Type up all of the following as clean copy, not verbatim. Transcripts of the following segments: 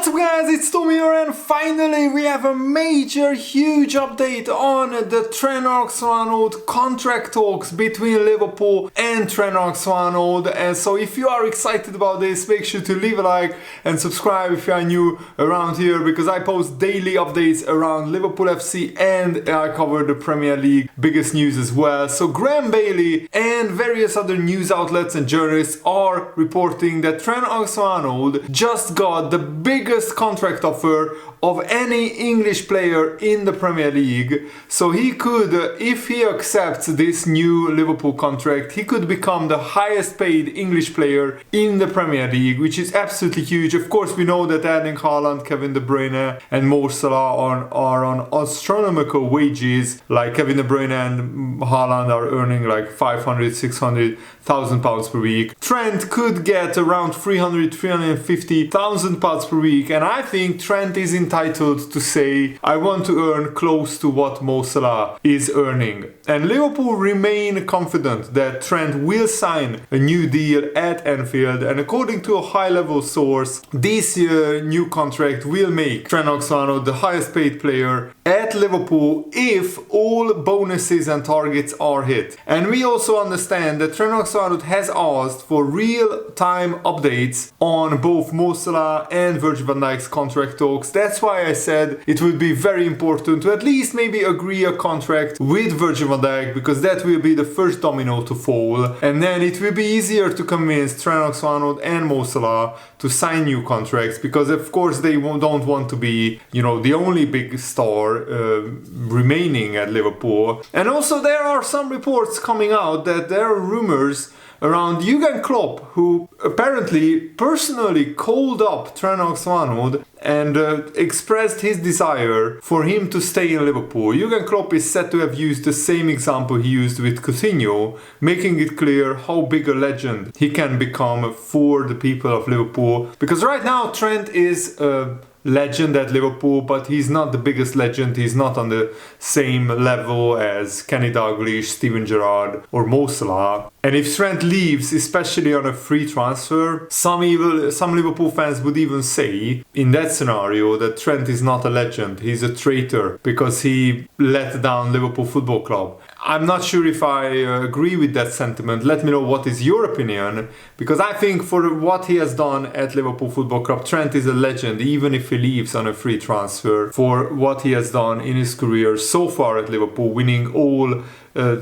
What's up guys, it's Tom here, and finally we have a major, huge update on the Trent Alexander-Arnold contract talks between Liverpool and Trent Alexander-Arnold. And so if you are excited about this, make sure to leave a like and subscribe if you are new around here, because I post daily updates around Liverpool FC and I cover the Premier League biggest news as well. So Graham Bailey and various other news outlets and journalists are reporting that Trent Alexander-Arnold just got the biggest contract offer of any English player in the Premier League. So he could, if he accepts this new Liverpool contract, he could become the highest paid English player in the Premier League, which is absolutely huge. Of course, we know that Erling Haaland, Kevin De Bruyne and Mo Salah are on astronomical wages. Like Kevin De Bruyne and Haaland are earning like 500, 600,000 pounds per week. Trent could get around 300, 350,000 pounds per week, and I think Trent is entitled to say, I want to earn close to what Mo Salah is earning. And Liverpool remain confident that Trent will sign a new deal at Anfield, and according to a high-level source, this new contract will make Trent Alexander-Arnold the highest paid player at Liverpool if all bonuses and targets are hit. And we also understand that Trent Alexander-Arnold has asked for real-time updates on both Mo Salah and Virgil van Dijk's contract talks. That's why I said it would be very important to at least maybe agree a contract with Virgil van Dijk, because that will be the first domino to fall, and then it will be easier to convince Trent Alexander-Arnold and Mo Salah to sign new contracts, because of course they don't want to be, the only big star remaining at Liverpool. And also there are some reports coming out that there are rumors around Jurgen Klopp, who apparently personally called up Trent Alexander-Arnold and expressed his desire for him to stay in Liverpool. Jurgen Klopp is said to have used the same example he used with Coutinho, making it clear how big a legend he can become for the people of Liverpool. Because right now Trent is a legend at Liverpool, but he's not the biggest legend. He's not on the same level as Kenny Dalglish, Steven Gerrard or Mo Salah. And if Trent leaves, especially on a free transfer, some Liverpool fans would even say in that scenario that Trent is not a legend. He's a traitor because he let down Liverpool Football Club. I'm not sure if I agree with that sentiment. Let me know what is your opinion, because I think for what he has done at Liverpool Football Club, Trent is a legend, even if he leaves on a free transfer, for what he has done in his career so far at Liverpool, winning all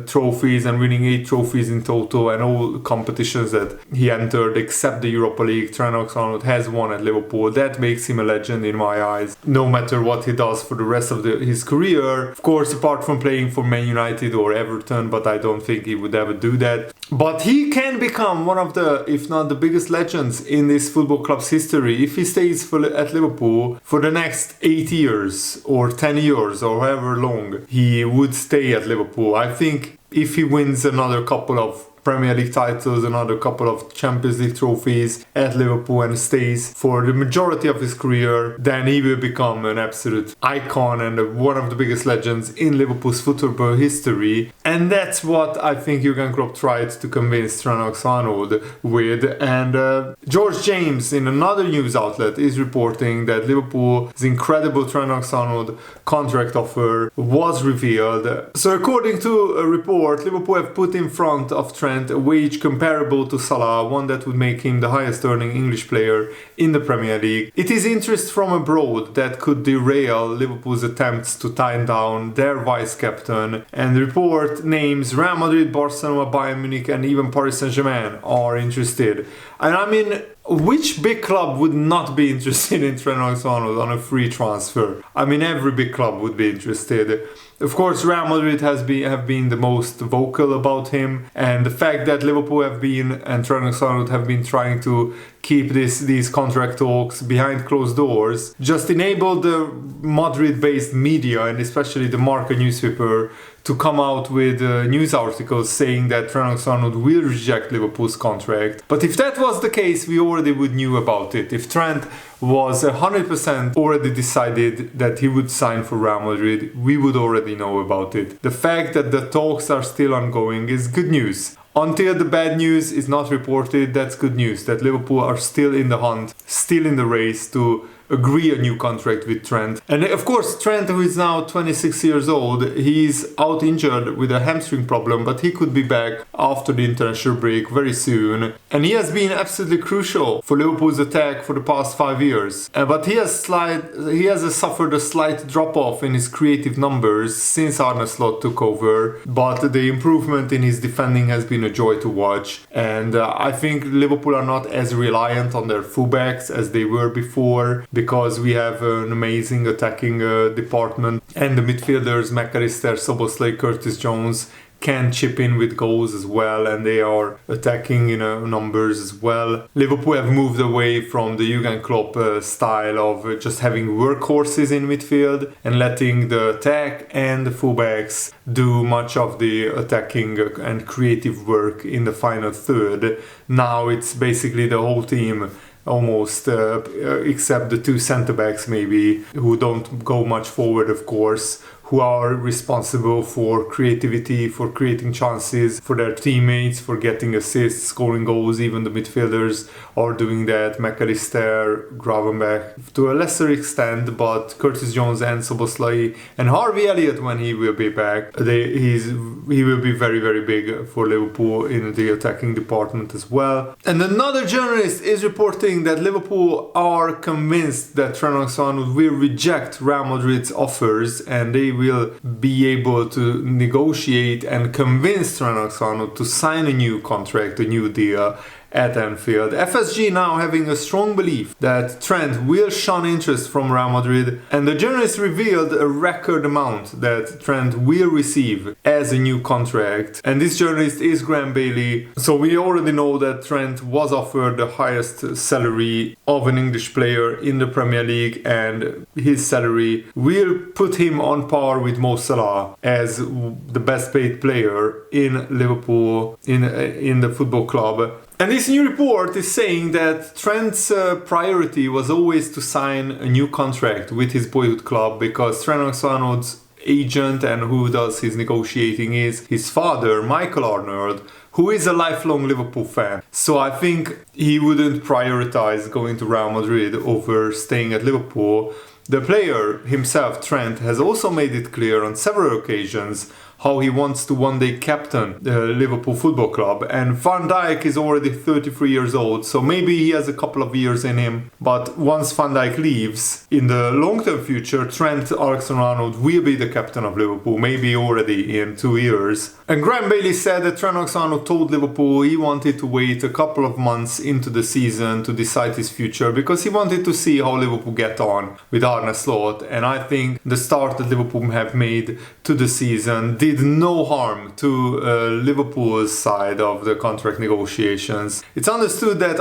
trophies and winning 8 trophies in total, and all competitions that he entered except the Europa League. Trent Alexander-Arnold has won at Liverpool. That makes him a legend in my eyes, no matter what he does for the rest of his career. Of course, apart from playing for Man United or Everton, but I don't think he would ever do that. But he can become one of the, if not the biggest legends in this football club's history if he stays at Liverpool for the next 8 years or 10 years or however long he would stay at Liverpool. I think if he wins another couple of Premier League titles, another couple of Champions League trophies at Liverpool and stays for the majority of his career, then he will become an absolute icon and one of the biggest legends in Liverpool's football history. And that's what I think Jurgen Klopp tried to convince Trent Alexander-Arnold with. And George James, in another news outlet, is reporting that Liverpool's incredible Trent Alexander-Arnold contract offer was revealed. So according to a report, Liverpool have put in front of Trent a wage comparable to Salah, one that would make him the highest earning English player in the Premier League. It is interest from abroad that could derail Liverpool's attempts to tie down their vice-captain, and the report names Real Madrid, Barcelona, Bayern Munich and even Paris Saint-Germain are interested. And I mean, which big club would not be interested in Trent Alexander-Arnold on a free transfer? I mean, every big club would be interested. Of course, Real Madrid have been the most vocal about him, and the fact that Liverpool and Trent Alexander-Arnold have been trying to keep these contract talks behind closed doors just enabled the Madrid-based media, and especially the Marca newspaper, to come out with news articles saying that Trent Alexander-Arnold will reject Liverpool's contract. But if that was the case, we already would knew about it. If Trent was 100% already decided that he would sign for Real Madrid, we would already know about it. The fact that the talks are still ongoing is good news. Until the bad news is not reported, that's good news. That Liverpool are still in the hunt, still in the race to agree a new contract with Trent. And of course, Trent, who is now 26 years old, he's out injured with a hamstring problem, but he could be back after the international break very soon. And he has been absolutely crucial for Liverpool's attack for the past 5 years. But he has suffered a slight drop-off in his creative numbers since Arne Slot took over. But the improvement in his defending has been a joy to watch. And I think Liverpool are not as reliant on their fullbacks as they were before, because we have an amazing attacking department, and the midfielders McAllister, Szoboszlai, Curtis Jones can chip in with goals as well, and they are attacking in numbers as well. Liverpool have moved away from the Jurgen Klopp style of just having workhorses in midfield and letting the attack and the fullbacks do much of the attacking and creative work in the final third. Now it's basically the whole team, almost, except the two centre-backs maybe, who don't go much forward, of course, who are responsible for creativity, for creating chances for their teammates, for getting assists, scoring goals. Even the midfielders are doing that. McAllister, Gravenberch to a lesser extent, but Curtis Jones and Szoboszlai and Harvey Elliott, when he will be back, he will be very, very big for Liverpool in the attacking department as well. And another journalist is reporting that Liverpool are convinced that Trent Alexander-Arnold will reject Real Madrid's offers, and they will be able to negotiate and convince Trent Alexander-Arnold to sign a new contract, a new deal at Anfield. FSG now having a strong belief that Trent will shun interest from Real Madrid, and the journalist revealed a record amount that Trent will receive as a new contract. And this journalist is Graham Bailey, so we already know that Trent was offered the highest salary of an English player in the Premier League, and his salary will put him on par with Mo Salah as the best paid player in Liverpool, in the football club. And this new report is saying that Trent's priority was always to sign a new contract with his boyhood club, because Trent Alexander-Arnold's agent and who does his negotiating is his father, Michael Arnold, who is a lifelong Liverpool fan. So I think he wouldn't prioritize going to Real Madrid over staying at Liverpool. The player himself, Trent, has also made it clear on several occasions how he wants to one day captain the Liverpool Football Club. And Van Dijk is already 33 years old, so maybe he has a couple of years in him. But once Van Dijk leaves, in the long-term future, Trent Alexander-Arnold will be the captain of Liverpool, maybe already in 2 years. And Graham Bailey said that Trent Alexander-Arnold told Liverpool he wanted to wait a couple of months into the season to decide his future, because he wanted to see how Liverpool get on with Arne Slot. And I think the start that Liverpool have made to the season did no harm to Liverpool's side of the contract negotiations. It's understood that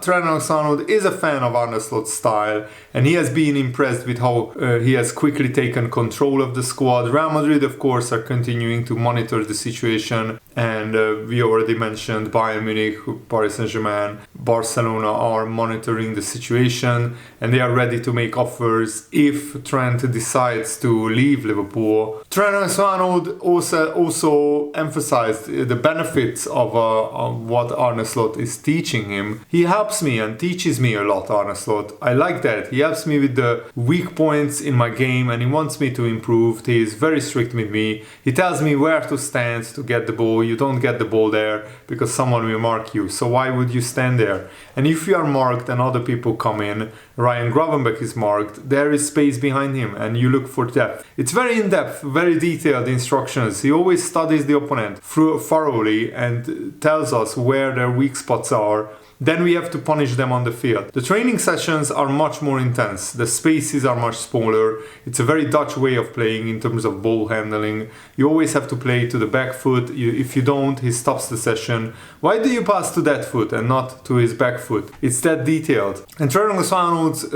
Trent Alexander-Arnold is a fan of Arne Slot's style, and he has been impressed with how he has quickly taken control of the squad. Real Madrid, of course, are continuing to monitor the situation, and we already mentioned Bayern Munich, Paris Saint-Germain, Barcelona are monitoring the situation, and they are ready to make offers if Trent decides to leave Liverpool. Trent Alexander-Arnold also emphasized the benefits of what Arne Slot is teaching him. He helps me and teaches me a lot, Arne Slot. I like that. He helps me with the weak points in my game, and he wants me to improve. He is very strict with me. He tells me where to stand to get the ball. You don't get the ball there because someone will mark you. So why would you stand there? And if you are marked and other people come in, Ryan Gravenberch is marked, there is space behind him and you look for depth. It's very in-depth, very detailed instructions. He always studies the opponent thoroughly and tells us where their weak spots are. Then we have to punish them on the field. The training sessions are much more intense. The spaces are much smaller. It's a very Dutch way of playing in terms of ball handling. You always have to play to the back foot. If you don't, he stops the session. Why do you pass to that foot and not to his back foot? It's that detailed. And Trent Alexander-Arnold's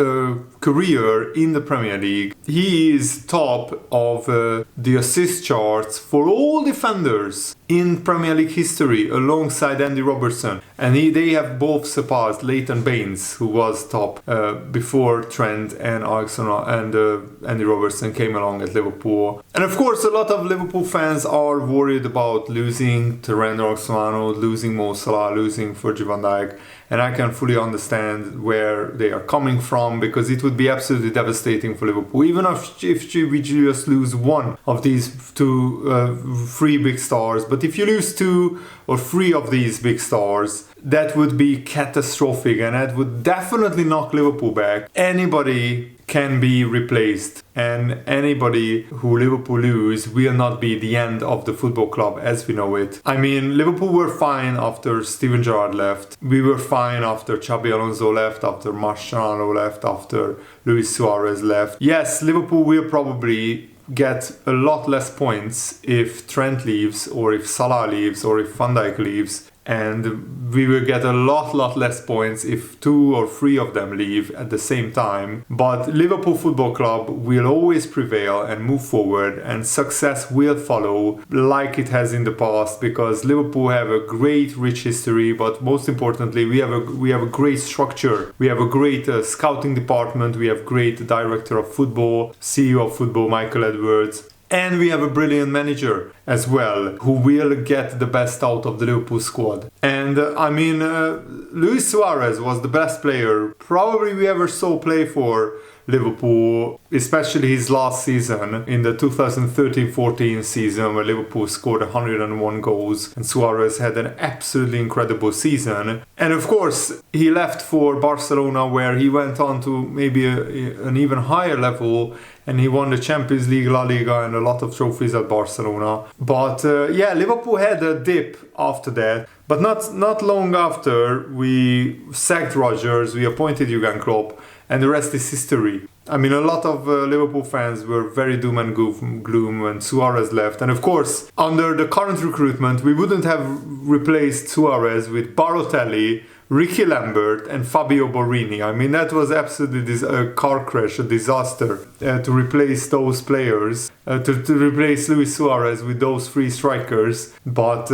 career in the Premier League, he is top of the assist charts for all defenders in Premier League history, alongside Andy Robertson. And they have both surpassed Leighton Baines, who was top before Trent and Andy Robertson came along at Liverpool. And of course, a lot of Liverpool fans are worried about losing Trent Alexander-Arnold, losing Mo Salah, losing Virgil van Dijk. and I can fully understand where they are coming from, because it would be absolutely devastating for Liverpool, even if we just lose one of these three big stars. But if you lose two or three of these big stars, that would be catastrophic, and that would definitely knock Liverpool back. Anybody can be replaced, and anybody who Liverpool lose will not be the end of the football club as we know it. I mean, Liverpool were fine after Steven Gerrard left. We were fine after Xabi Alonso left, after Mascherano left, after Luis Suarez left. Yes, Liverpool will probably get a lot less points if Trent leaves, or if Salah leaves, or if Van Dijk leaves. And we will get a lot less points if two or three of them leave at the same time. But Liverpool Football Club will always prevail and move forward, and success will follow like it has in the past, because Liverpool have a great rich history, but most importantly we have a great structure. We have a great scouting department, we have great director of football, CEO of football Michael Edwards. And we have a brilliant manager as well, who will get the best out of the Liverpool squad. And Luis Suarez was the best player probably we ever saw play for Liverpool, especially his last season in the 2013-14 season, where Liverpool scored 101 goals and Suarez had an absolutely incredible season. And of course he left for Barcelona, where he went on to maybe an even higher level, and he won the Champions League, La Liga, and a lot of trophies at Barcelona. But Liverpool had a dip after that. But not long after, we sacked Rodgers, we appointed Jurgen Klopp, and the rest is history. I mean, a lot of Liverpool fans were very doom and gloom when Suarez left. And of course, under the current recruitment, we wouldn't have replaced Suarez with Balotelli, Ricky Lambert and Fabio Borini. I mean, that was absolutely a car crash, a disaster to replace those players, to replace Luis Suarez with those three strikers. But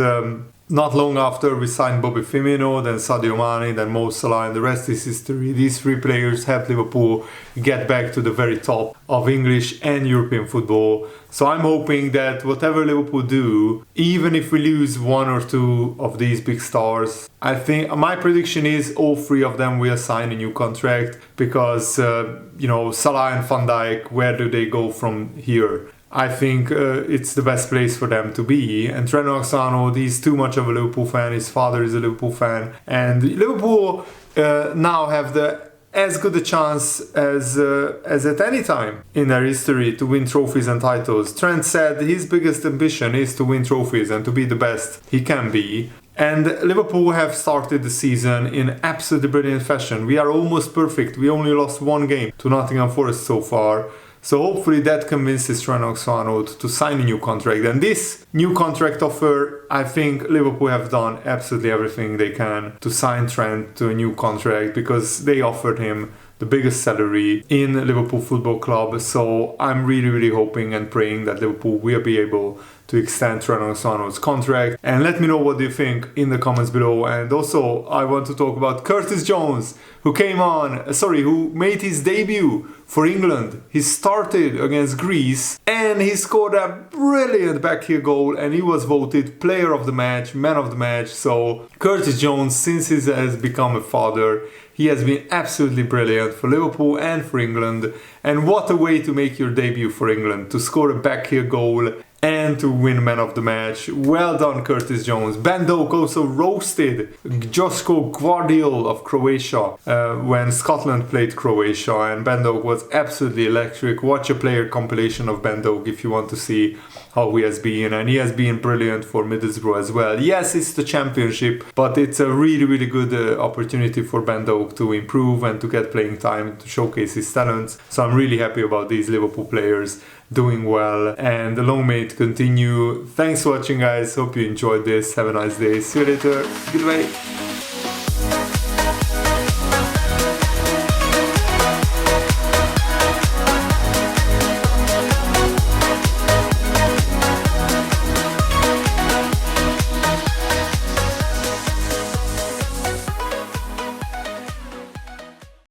not long after, we signed Bobby Firmino, then Sadio Mane, then Mo Salah, and the rest is history. These three players helped Liverpool get back to the very top of English and European football. So I'm hoping that whatever Liverpool do, even if we lose one or two of these big stars, I think my prediction is all three of them will sign a new contract, because Salah and Van Dijk, where do they go from here? I think it's the best place for them to be. And Trent Alexander-Arnold, he's too much of a Liverpool fan. His father is a Liverpool fan, and Liverpool now have as good a chance as at any time in their history to win trophies and titles. Trent said his biggest ambition is to win trophies and to be the best he can be. And Liverpool have started the season in absolutely brilliant fashion. We are almost perfect. We only lost one game to Nottingham Forest so far. So hopefully that convinces Trent Alexander-Arnold to sign a new contract. And this new contract offer, I think Liverpool have done absolutely everything they can to sign Trent to a new contract, because they offered him the biggest salary in Liverpool Football Club. So I'm really hoping and praying that Liverpool will be able to extend Trent Alexander-Arnold's contract. And let me know what you think in the comments below. And also I want to talk about Curtis Jones, who made his debut for England. He started against Greece and he scored a brilliant back heel goal, and he was voted player of the match, man of the match. So Curtis Jones, since he has become a father, he has been absolutely brilliant for Liverpool and for England. And what a way to make your debut for England, to score a back heel goal and to win man of the match. Well done, Curtis Jones. Ben Doak also roasted Joško Gvardiol of Croatia when Scotland played Croatia, and Ben Doak was absolutely electric. Watch a player compilation of Ben Doak if you want to see how he has been, and he has been brilliant for Middlesbrough as well. Yes, it's the championship, but it's a really good opportunity for Ben Doak to improve and to get playing time, to showcase his talents. So I'm really happy about these Liverpool players doing well, and the long may it continue. Thanks for watching, guys. Hope you enjoyed this. Have a nice day. See you later. Goodbye.